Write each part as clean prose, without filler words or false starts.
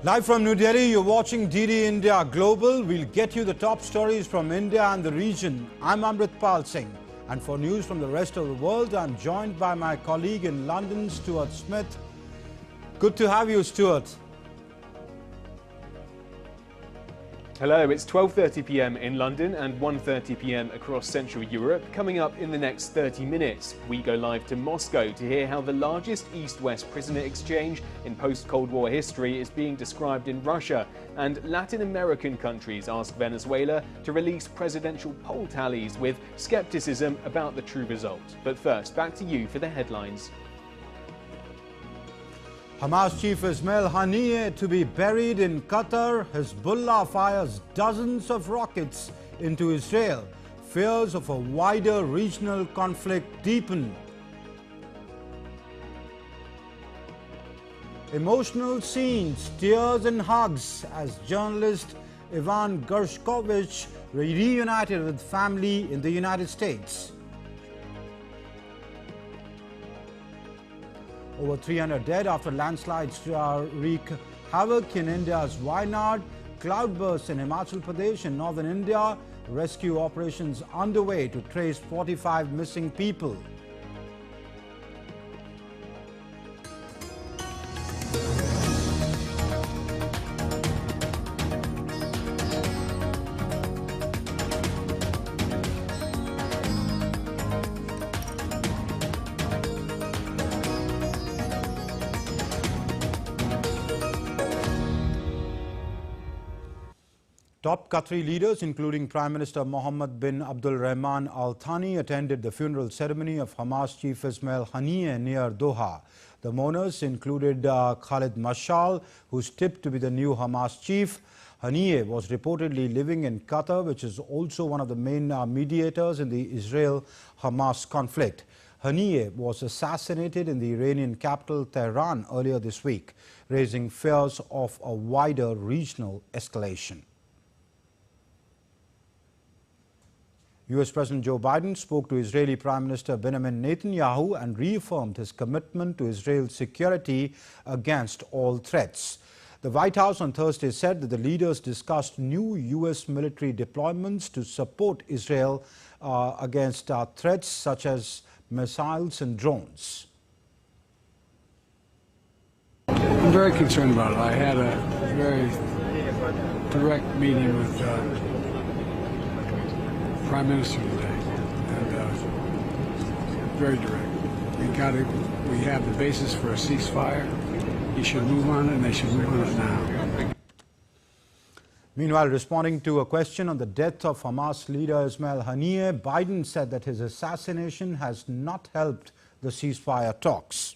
Live from New Delhi, you're watching DD India Global. We'll get you the top stories from India and the region. I'm Amritpal Singh. And for news from the rest of the world, I'm joined by my colleague in London, Stuart Smith. Good to have you, Stuart. Hello, it's 12:30 p.m. in London and 1:30 p.m. across Central Europe. Coming up in the next 30 minutes, we go live to Moscow to hear how the largest East-West prisoner exchange in post-Cold War history is being described in Russia. And Latin American countries ask Venezuela to release presidential poll tallies with skepticism about the true result. But first, back to you for the headlines. Hamas chief Ismail Haniyeh to be buried in Qatar. Hezbollah fires dozens of rockets into Israel. Fears of a wider regional conflict deepen. Emotional scenes, tears and hugs as journalist Ivan Gershkovich reunited with family in the United States. Over 300 dead after landslides wreak havoc in India's Wayanad. Cloudbursts in Himachal Pradesh and northern India. Rescue operations underway to trace 45 missing people. Top Qatari leaders, including Prime Minister Mohammed bin Abdul Rahman Al Thani, attended the funeral ceremony of Hamas chief Ismail Haniyeh near Doha. The mourners included Khalid Mashal, who's tipped to be the new Hamas chief. Haniyeh was reportedly living in Qatar, which is also one of the main mediators in the Israel-Hamas conflict. Haniyeh was assassinated in the Iranian capital Tehran earlier this week, raising fears of a wider regional escalation. US President Joe Biden spoke to Israeli Prime Minister Benjamin Netanyahu and reaffirmed his commitment to Israel's security against all threats. The White House on Thursday said that the leaders discussed new US military deployments to support Israel against threats such as missiles and drones. I'm very concerned about it. I had a very direct meeting with Prime Minister today, and very direct. We have the basis for a ceasefire. He should move on it, and they should move on it now. Meanwhile, responding to a question on the death of Hamas leader Ismail Haniyeh, Biden said that his assassination has not helped the ceasefire talks.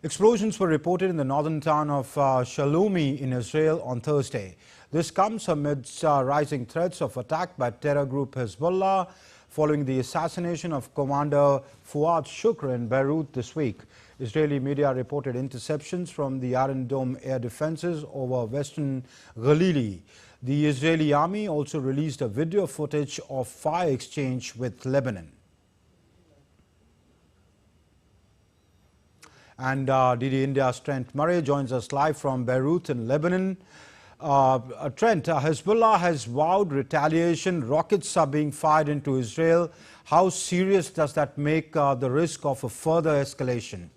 Explosions were reported in the northern town of Shalomi in Israel on Thursday. This comes amidst rising threats of attack by terror group Hezbollah following the assassination of Commander Fuad Shukr in Beirut this week. Israeli media reported interceptions from the Iron Dome air defenses over western Galilee. The Israeli army also released a video footage of fire exchange with Lebanon. And DD India's Trent Murray joins us live from Beirut in Lebanon. Trent, Hezbollah has vowed retaliation. Rockets are being fired into Israel. How serious does that make the risk of a further escalation?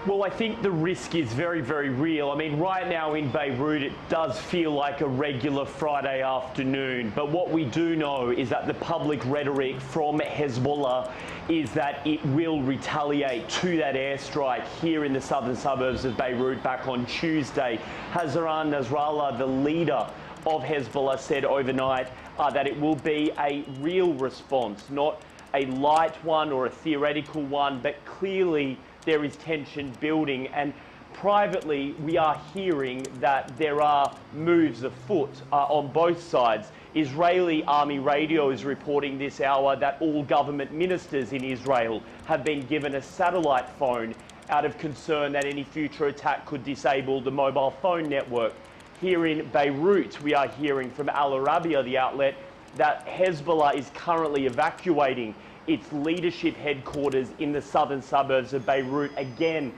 Well, I think the risk is very, very real. I mean, right now in Beirut, it does feel like a regular Friday afternoon. But what we do know is that the public rhetoric from Hezbollah is that it will retaliate to that airstrike here in the southern suburbs of Beirut back on Tuesday. Hassan Nasrallah, the leader of Hezbollah, said overnight that it will be a real response, not a light one or a theoretical one, but clearly there is tension building, and privately we are hearing that there are moves afoot on both sides. Israeli army radio is reporting this hour that all government ministers in Israel have been given a satellite phone out of concern that any future attack could disable the mobile phone network. Here in Beirut, we are hearing from Al Arabiya, the outlet, that Hezbollah is currently evacuating its leadership headquarters in the southern suburbs of Beirut, again,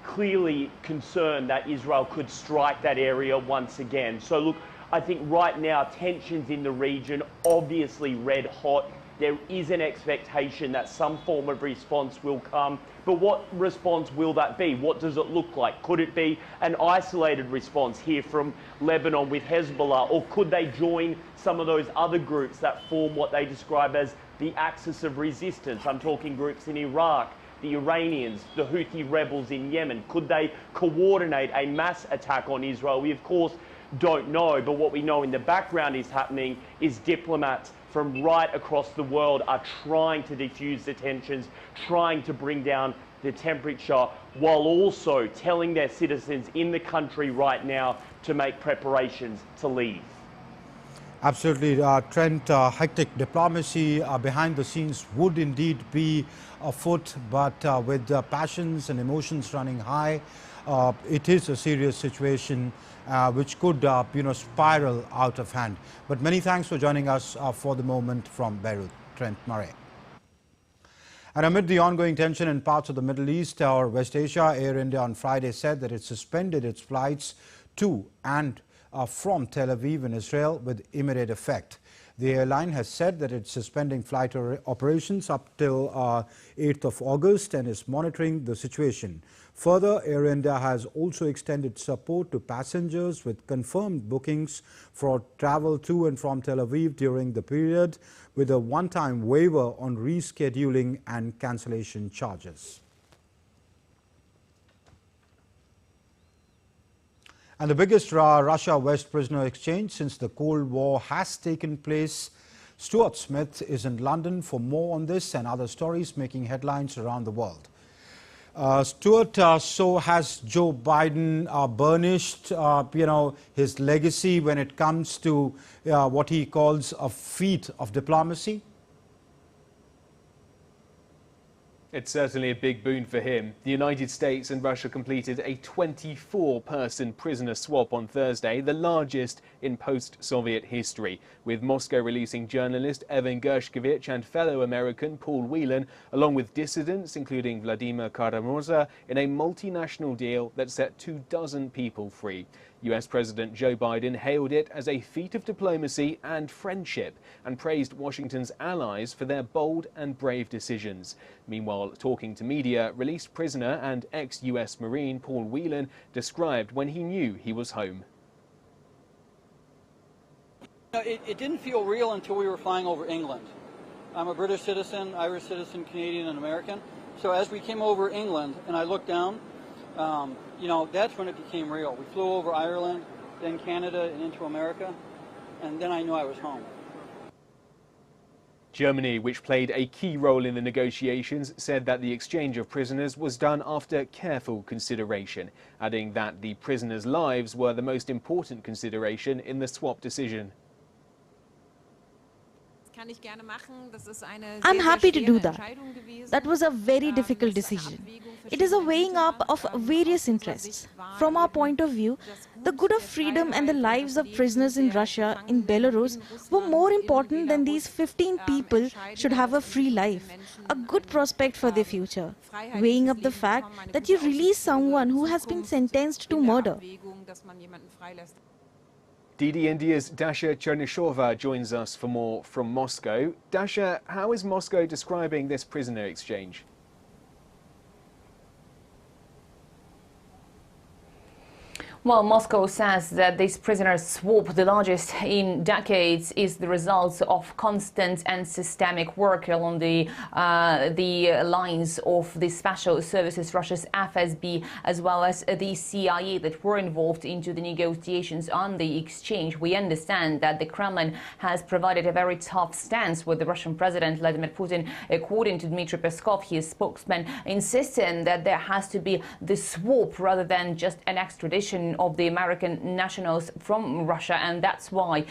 clearly concerned that Israel could strike that area once again. So look, I think right now tensions in the region obviously red hot. There is an expectation that some form of response will come. But what response will that be? What does it look like? Could it be an isolated response here from Lebanon with Hezbollah? Or could they join some of those other groups that form what they describe as the axis of resistance? I'm talking groups in Iraq, the Iranians, the Houthi rebels in Yemen. Could they coordinate a mass attack on Israel? We, of course, don't know, but what we know in the background is happening is diplomats from right across the world are trying to defuse the tensions, trying to bring down the temperature, while also telling their citizens in the country right now to make preparations to leave. Absolutely, Trent. Hectic diplomacy behind the scenes would indeed be afoot, but with passions and emotions running high, it is a serious situation which could, spiral out of hand. But many thanks for joining us for the moment from Beirut, Trent Murray. And amid the ongoing tension in parts of the Middle East or West Asia, Air India on Friday said that it suspended its flights to and from Tel Aviv in Israel with immediate effect. The airline has said that it's suspending flight operations up till 8th of August and is monitoring the situation. Further, Air India has also extended support to passengers with confirmed bookings for travel to and from Tel Aviv during the period, with a one-time waiver on rescheduling and cancellation charges. And the biggest Russia-West prisoner exchange since the Cold War has taken place. Stuart Smith is in London for more on this and other stories making headlines around the world. Stuart, so has Joe Biden burnished, his legacy when it comes to what he calls a feat of diplomacy? It's certainly a big boon for him. The United States and Russia completed a 24-person prisoner swap on Thursday, the largest in post-Soviet history, with Moscow releasing journalist Evan Gershkovich and fellow American Paul Whelan, along with dissidents including Vladimir Karamurza, in a multinational deal that set 24 people free. US President Joe Biden hailed it as a feat of diplomacy and friendship and praised Washington's allies for their bold and brave decisions. Meanwhile, talking to media, released prisoner and ex-US Marine Paul Whelan described when he knew he was home. It didn't feel real until we were flying over England. I'm a British citizen, Irish citizen, Canadian and American. So as we came over England and I looked down, that's when it became real. We flew over Ireland, then Canada and into America, and then I knew I was home. Germany, which played a key role in the negotiations, said that the exchange of prisoners was done after careful consideration, adding that the prisoners' lives were the most important consideration in the swap decision. I'm happy to do that. That was a very difficult decision. It is a weighing up of various interests. From our point of view, the good of freedom and the lives of prisoners in Russia, in Belarus, were more important than these 15 people should have a free life, a good prospect for their future. Weighing up the fact that you release someone who has been sentenced to murder. DD India's Dasha Chernyshova joins us for more from Moscow. Dasha, how is Moscow describing this prisoner exchange? Well, Moscow says that this prisoner swap, the largest in decades, is the result of constant and systemic work along the lines of the special services, Russia's FSB, as well as the CIA that were involved into the negotiations on the exchange. We understand that the Kremlin has provided a very tough stance with the Russian President Vladimir Putin. According to Dmitry Peskov, his spokesman, insisting that there has to be the swap rather than just an extradition of the American nationals from Russia, and that's why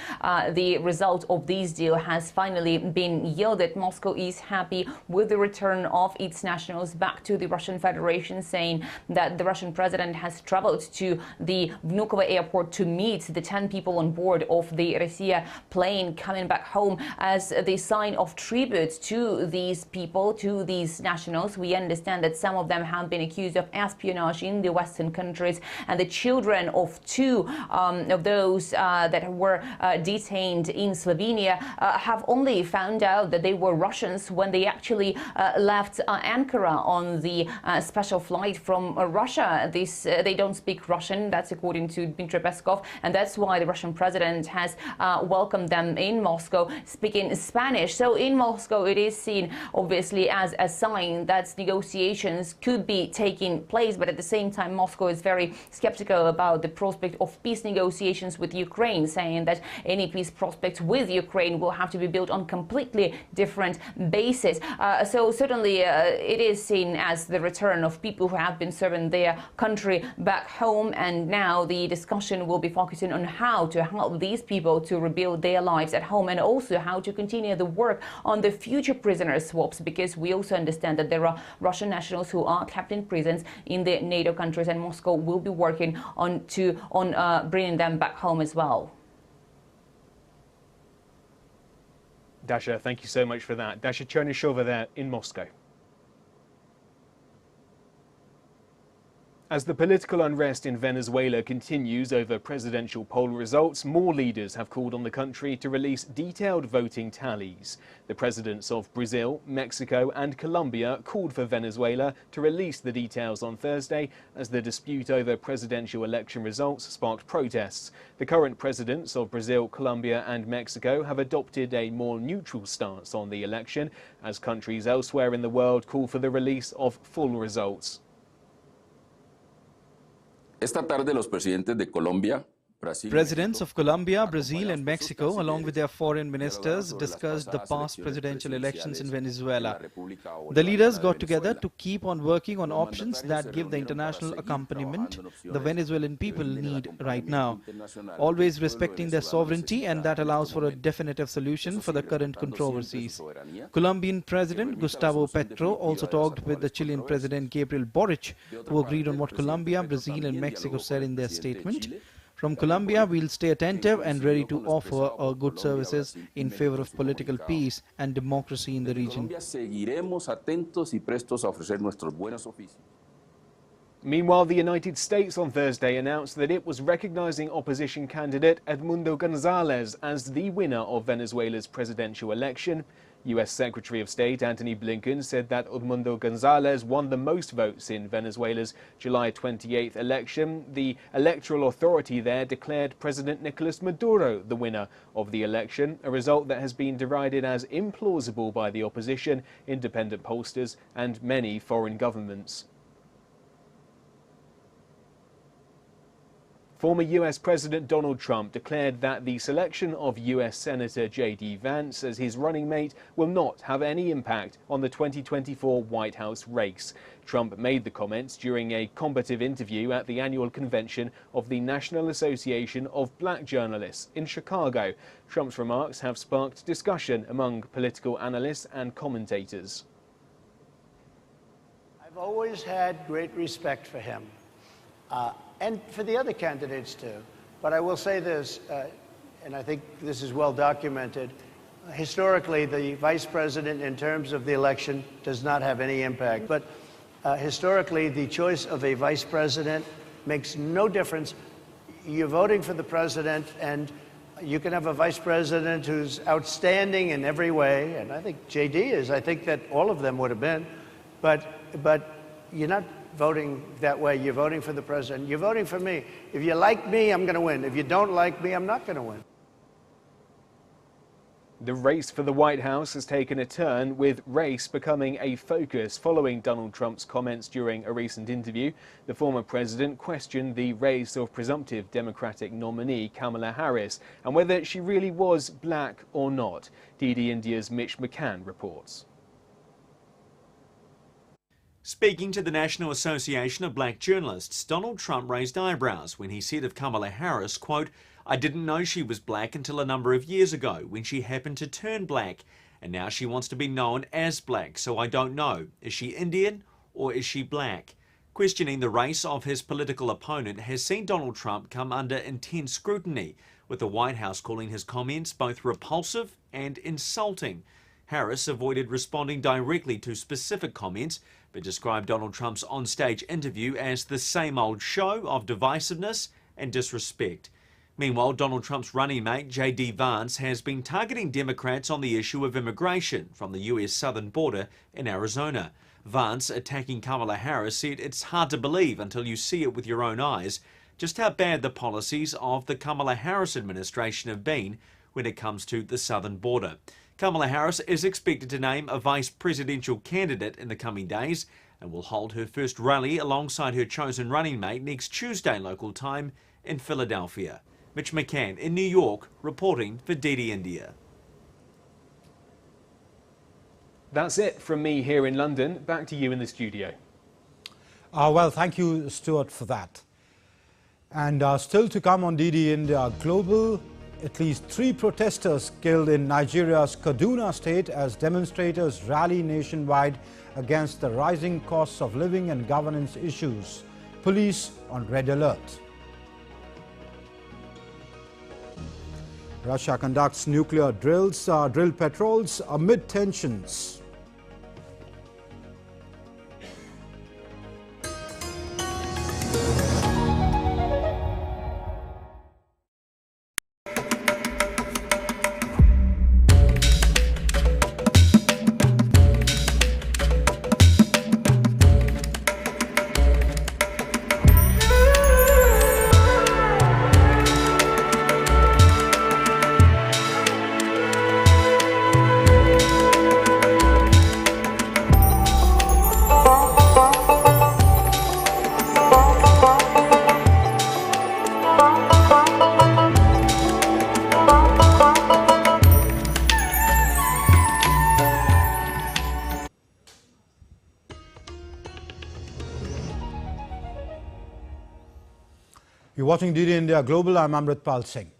the result of this deal has finally been yielded. Moscow is happy with the return of its nationals back to the Russian Federation, saying that the Russian president has traveled to the Vnukovo airport to meet the 10 people on board of the Russia plane coming back home as the sign of tribute to these people, to these nationals. We understand that some of them have been accused of espionage in the Western countries, and the children of two of those that were detained in Slovenia have only found out that they were Russians when they actually left Ankara on the special flight from Russia. They don't speak Russian, that's according to Dmitry Peskov, and that's why the Russian president has welcomed them in Moscow speaking Spanish. So in Moscow it is seen obviously as a sign that negotiations could be taking place, but at the same time Moscow is very skeptical about the prospect of peace negotiations with Ukraine, saying that any peace prospects with Ukraine will have to be built on completely different basis. So certainly it is seen as the return of people who have been serving their country back home, and now the discussion will be focusing on how to help these people to rebuild their lives at home, and also how to continue the work on the future prisoner swaps, because we also understand that there are Russian nationals who are kept in prisons in the NATO countries, and Moscow will be working on bringing them back home as well. Dasha, thank you so much for that. Dasha Chernyshova there in Moscow. As the political unrest in Venezuela continues over presidential poll results, more leaders have called on the country to release detailed voting tallies. The presidents of Brazil, Mexico and Colombia called for Venezuela to release the details on Thursday as the dispute over presidential election results sparked protests. The current presidents of Brazil, Colombia and Mexico have adopted a more neutral stance on the election, as countries elsewhere in the world call for the release of full results. Esta tarde los presidentes de Colombia, Presidents of Colombia, Brazil and Mexico, along with their foreign ministers, discussed the past presidential elections in Venezuela. The leaders got together to keep on working on options that give the international accompaniment the Venezuelan people need right now, always respecting their sovereignty, and that allows for a definitive solution for the current controversies. Colombian President Gustavo Petro also talked with the Chilean President Gabriel Boric, who agreed on what Colombia, Brazil and Mexico said in their statement. From Colombia, we'll stay attentive and ready to offer our good services in favor of political peace and democracy in the region. Meanwhile, the United States on Thursday announced that it was recognizing opposition candidate Edmundo Gonzalez as the winner of Venezuela's presidential election. U.S. Secretary of State Antony Blinken said that Edmundo Gonzalez won the most votes in Venezuela's July 28th election. The electoral authority there declared President Nicolas Maduro the winner of the election, a result that has been derided as implausible by the opposition, independent pollsters and many foreign governments. Former U.S. President Donald Trump declared that the selection of U.S. Senator J.D. Vance as his running mate will not have any impact on the 2024 White House race. Trump made the comments during a combative interview at the annual convention of the National Association of Black Journalists in Chicago. Trump's remarks have sparked discussion among political analysts and commentators. I've always had great respect for him. And for the other candidates too. But I will say this, and I think this is well documented, historically the vice president in terms of the election does not have any impact. But historically the choice of a vice president makes no difference. You're voting for the president, and you can have a vice president who's outstanding in every way, and I think JD is. I think that all of them would have been. But you're not voting that way. You're voting for the president. You're voting for me. If you like me, I'm going to win. If you don't like me, I'm not going to win. The race for the White House has taken a turn, with race becoming a focus following Donald Trump's comments during a recent interview. The former president questioned the race of presumptive Democratic nominee Kamala Harris and whether she really was black or not. DD India's Mitch McCann reports. Speaking to the National Association of Black Journalists, Donald Trump raised eyebrows when he said of Kamala Harris, quote, "I didn't know she was black until a number of years ago when she happened to turn black, and now she wants to be known as black, so I don't know. Is she Indian or is she black?" Questioning the race of his political opponent has seen Donald Trump come under intense scrutiny, with the White House calling his comments both repulsive and insulting. Harris avoided responding directly to specific comments, but described Donald Trump's onstage interview as the same old show of divisiveness and disrespect. Meanwhile, Donald Trump's running mate, J.D. Vance, has been targeting Democrats on the issue of immigration from the U.S. southern border in Arizona. Vance, attacking Kamala Harris, said it's hard to believe until you see it with your own eyes just how bad the policies of the Kamala Harris administration have been when it comes to the southern border. Kamala Harris is expected to name a vice presidential candidate in the coming days and will hold her first rally alongside her chosen running mate next Tuesday local time in Philadelphia. Mitch McCann in New York reporting for DD India. That's it from me here in London. Back to you in the studio. Well, thank you, Stuart, for that. And still to come on DD India Global, at least 3 protesters killed in Nigeria's Kaduna state as demonstrators rally nationwide against the rising costs of living and governance issues. Police on red alert. Russia conducts nuclear drill patrols amid tensions. You're watching DD India Global. I'm Amritpal Singh.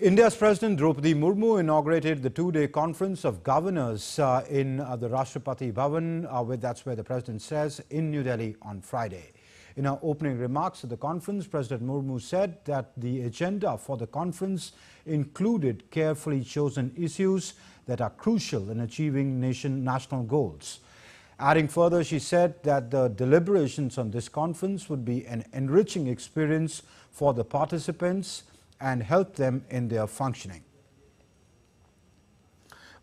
India's President Draupadi Murmu inaugurated the 2-day conference of governors in the Rashtrapati Bhavan, that's where the President says, in New Delhi on Friday. In her opening remarks at the conference, President Murmu said that the agenda for the conference included carefully chosen issues that are crucial in achieving national goals. Adding further, she said that the deliberations on this conference would be an enriching experience for the participants and help them in their functioning.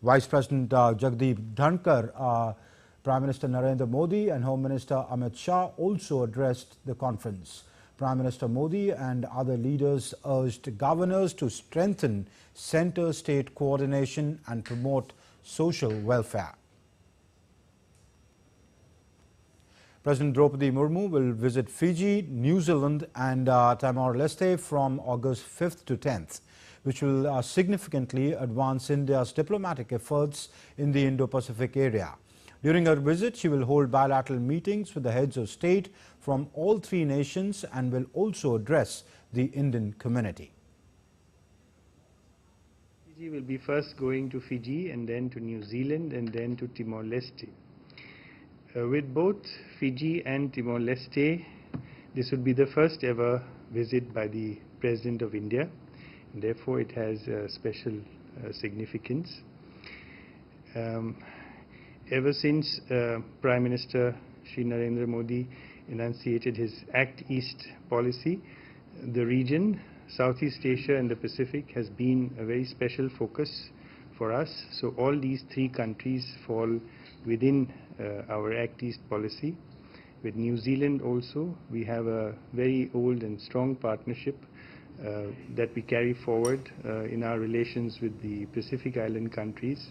Vice President Jagdeep Dhankar, Prime Minister Narendra Modi and Home Minister Amit Shah also addressed the conference. Prime Minister Modi and other leaders urged governors to strengthen centre-state coordination and promote social welfare. President Draupadi Murmu will visit Fiji, New Zealand and Timor-Leste from August 5th to 10th, which will significantly advance India's diplomatic efforts in the Indo-Pacific area. During her visit, she will hold bilateral meetings with the heads of state from all 3 nations and will also address the Indian community. Fiji will be first going to Fiji and then to New Zealand and then to Timor-Leste. With both Fiji and Timor-Leste, this would be the first ever visit by the President of India, and therefore it has special significance. Ever since Prime Minister Shri Narendra Modi enunciated his Act East policy, the region, Southeast Asia and the Pacific has been a very special focus for us. So all these 3 countries fall within our Act East policy. With New Zealand also, we have a very old and strong partnership that we carry forward in our relations with the Pacific Island countries.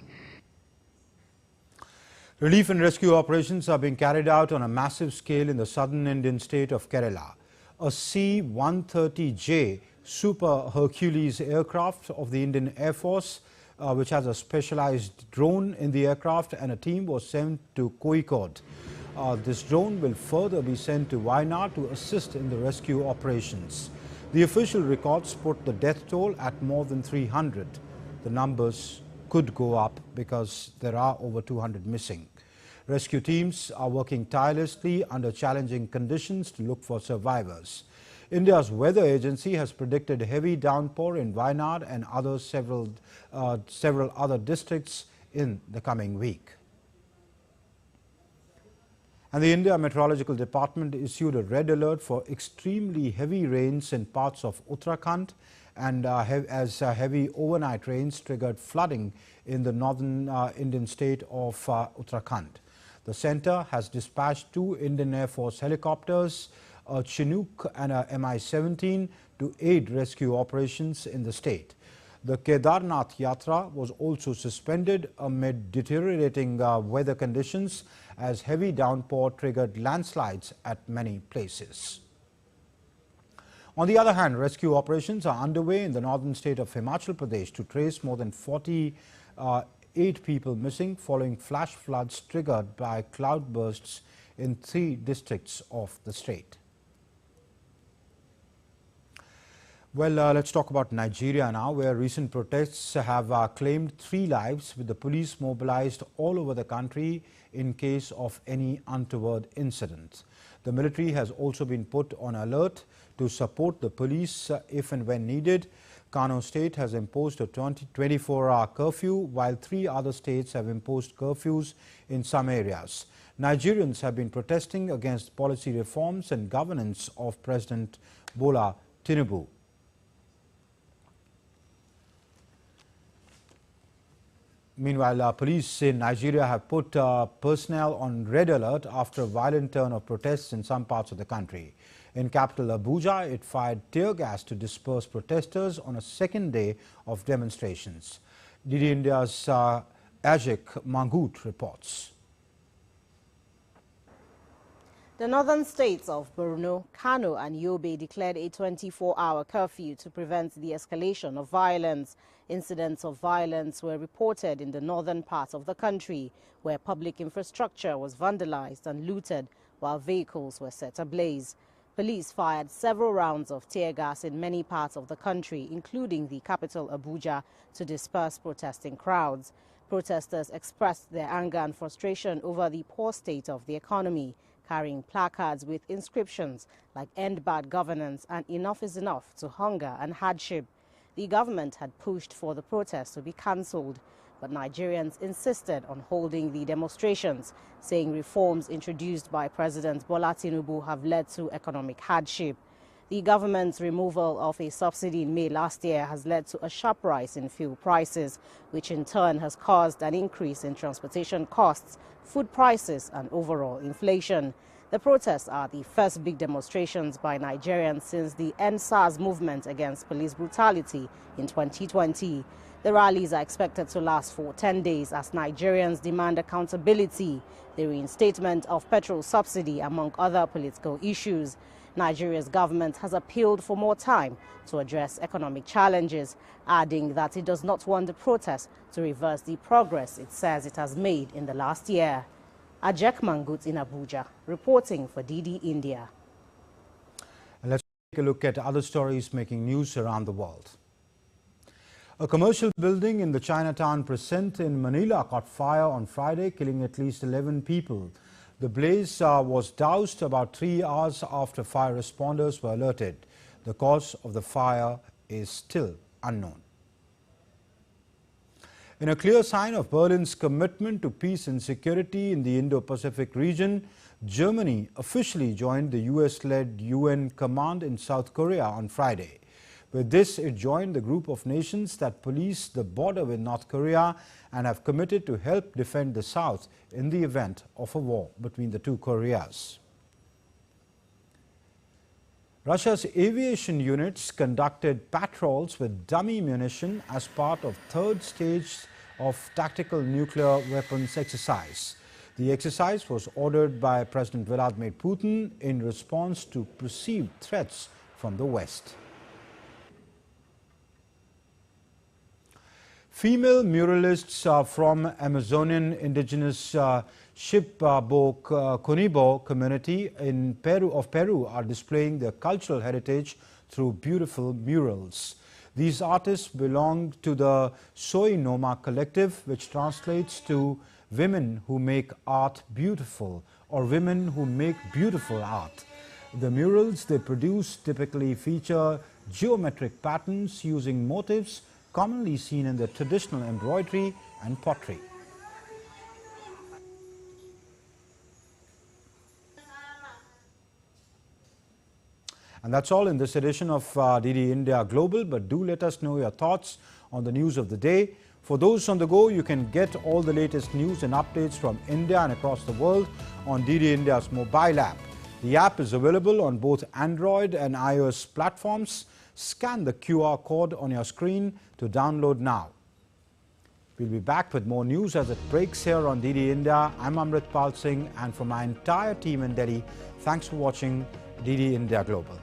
Relief and rescue operations are being carried out on a massive scale in the southern Indian state of Kerala. A C-130J Super Hercules aircraft of the Indian Air Force, which has a specialized drone in the aircraft, and a team was sent to Kozhikode. This drone will further be sent to Wayanad to assist in the rescue operations. The official records put the death toll at more than 300. The numbers could go up because there are over 200 missing. Rescue teams are working tirelessly under challenging conditions to look for survivors. India's weather agency has predicted heavy downpour in Wayanad and several other districts in the coming week. And the India Meteorological Department issued a red alert for extremely heavy rains in parts of Uttarakhand, and as heavy overnight rains triggered flooding in the northern Indian state of Uttarakhand. The centre has dispatched 2 Indian Air Force helicopters, a Chinook and a Mi-17 to aid rescue operations in the state. The Kedarnath Yatra was also suspended amid deteriorating weather conditions as heavy downpour triggered landslides at many places. On the other hand, rescue operations are underway in the northern state of Himachal Pradesh to trace more than 48 people missing following flash floods triggered by cloudbursts in 3 districts of the state. Well, let's talk about Nigeria now, where recent protests have claimed 3 lives, with the police mobilized all over the country in case of any untoward incident. The military has also been put on alert to support the police if and when needed. Kano State has imposed a 24-hour curfew, while 3 other states have imposed curfews in some areas. Nigerians have been protesting against policy reforms and governance of President Bola Tinubu. Meanwhile, police in Nigeria have put personnel on red alert after a violent turn of protests in some parts of the country. In capital Abuja, it fired tear gas to disperse protesters on a second day of demonstrations. DD India's Ajik Mangut reports. The northern states of Borno, Kano and Yobe declared a 24-hour curfew to prevent the escalation of violence. Incidents of violence were reported in the northern part of the country, where public infrastructure was vandalized and looted, while vehicles were set ablaze. Police fired several rounds of tear gas in many parts of the country, including the capital Abuja, to disperse protesting crowds. Protesters expressed their anger and frustration over the poor state of the economy, carrying placards with inscriptions like "End Bad Governance" and "Enough is enough" to hunger and hardship. The government had pushed for the protests to be cancelled, but Nigerians insisted on holding the demonstrations, saying reforms introduced by President Bola Tinubu have led to economic hardship. The government's removal of a subsidy in May last year has led to a sharp rise in fuel prices, which in turn has caused an increase in transportation costs, food prices and overall inflation. The protests are the first big demonstrations by Nigerians since the End SARS movement against police brutality in 2020. The rallies are expected to last for 10 days as Nigerians demand accountability, the reinstatement of petrol subsidy, among other political issues. Nigeria's government has appealed for more time to address economic challenges, adding that it does not want the protests to reverse the progress it says it has made in the last year. Ajek Mangut in Abuja, reporting for DD India. And let's take a look at other stories making news around the world. A commercial building in the Chinatown precinct in Manila caught fire on Friday, killing at least 11 people. The blaze was doused about 3 hours after fire responders were alerted. The cause of the fire is still unknown. In a clear sign of Berlin's commitment to peace and security in the Indo-Pacific region, Germany officially joined the US-led UN command in South Korea on Friday. With this, it joined the group of nations that police the border with North Korea and have committed to help defend the South in the event of a war between the 2 Koreas. Russia's aviation units conducted patrols with dummy munition as part of 3rd stage of tactical nuclear weapons exercise. The exercise was ordered by President Vladimir Putin in response to perceived threats from the West. Female muralists from Amazonian indigenous Cunibo community in Peru are displaying their cultural heritage through beautiful murals. These artists belong to the Soy Noma collective, which translates to women who make art beautiful or women who make beautiful art. The murals they produce typically feature geometric patterns using motifs commonly seen in the traditional embroidery and pottery. And that's all in this edition of DD India Global, but do let us know your thoughts on the news of the day. For those on the go, you can get all the latest news and updates from India and across the world on DD India's mobile app. The app is available on both Android and iOS platforms. Scan the QR code on your screen to download now. We'll be back with more news as it breaks here on DD India. I'm Amritpal Singh, and from my entire team in Delhi, thanks for watching DD India Global.